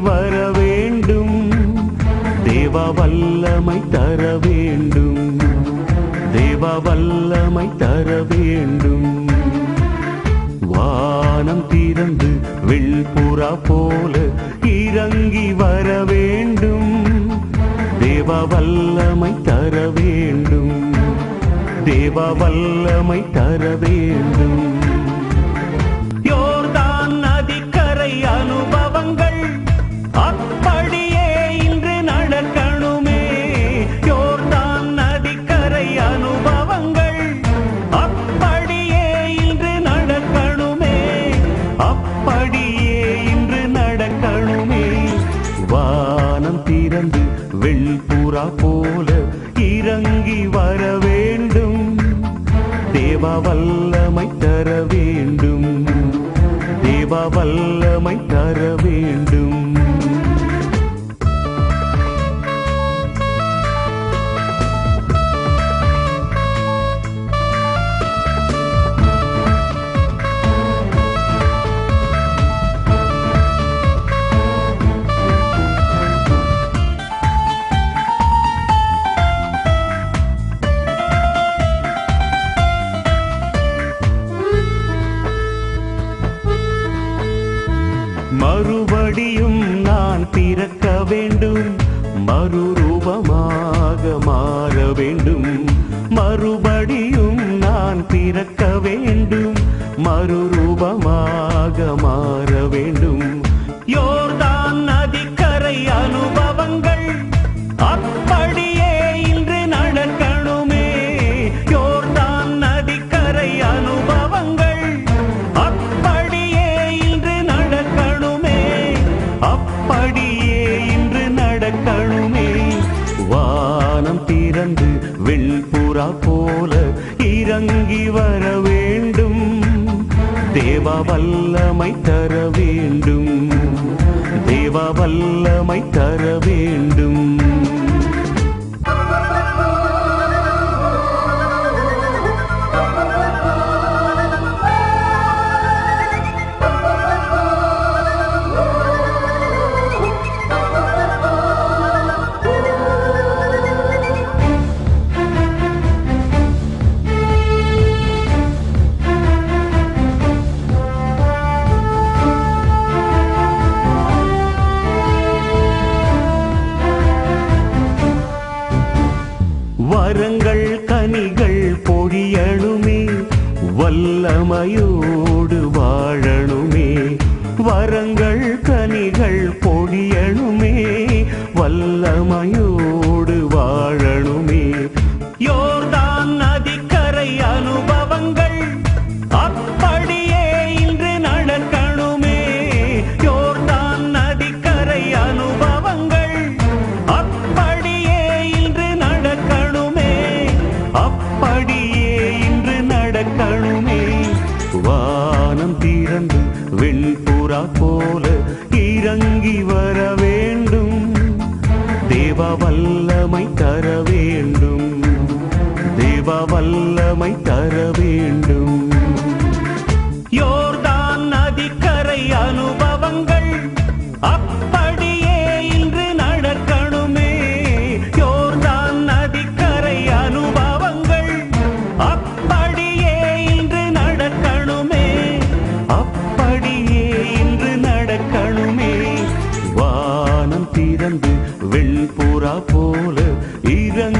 வர வேண்டும். தேவ வல்லமை தர வேண்டும். தேவ வல்லமை தர வேண்டும். வானம் திறந்து வெள்புறா போல இறங்கி வர வேண்டும். தேவ வல்லமை தர வேண்டும். தேவ வல்லமை தர வேண்டும். யோர்தான் நதிக்கரை அனுபவங்கள் அப்படியே இன்று நடக்கணுமே. யோர்தான் நதிக்கரை அனுபவங்கள் அப்படியே இன்று நடக்கணுமே. அப்படியே இன்று நடக்கணுமே. வானம் திறந்து வெள்புறா போல இறங்கி வர வேண்டும். தேவ வல்லமை தர வேண்டும். தேவ வல்லமை தர வேண்டும். மறுபடியும் நான் பிறக்க வேண்டும். மறுரூபமாக மாற வேண்டும். மறுபடியும் நான் பிறக்க வேண்டும். மறுரூபமாக மாற வேண்டும். யோர்தான் நதிக்கரை அனுபவங்கள் அப்படியே இன்று நடக்கணுமே. யோர்தான் நதிக்கரை அனுபவங்கள் அப்படியே இன்று நடக்கணுமே. அப்படியே இன்று நடக்கணுமே. வானம் திறந்து வெள்புறா போல இறங்கி வர வேண்டும். தேவ வல்லமை தர வேண்டும். தேவ வல்லமை தர வேண்டும். வரங்கள் கனிகள் பொழியணுமே. வல்லமையோடு வாழணுமே. வரங்கள் கனிகள் பொழியணுமே. வல்லமையோடு வாழணுமே. யோர்தான் நதிக்கரை அனுபவங்கள் அப்படியே இன்று நடக்கணுமே. யோர்தான் நதிக்கரை அனுபவங்கள் அப்படியே இன்று நடக்கணுமே. அப்படியே இன்று நடக்கணுமே. வானம் திறந்து வெண்புறா போல இறங்கி வர வேண்டும். தேவ வல்லமை தர வேண்டும். தேவ வல்லமை தர வேண்டும். யோர்தான் நதிக்கரை அனுபவங்கள் அப்படியே இன்று நடக்கணுமே. யோர்தான் நதிக்கரை அனுபவங்கள் அப்படியே இன்று நடக்கணுமே. அப்படியே இன்று நடக்கணுமே. வானம் திறந்து வெள்புறா போல இறங்கி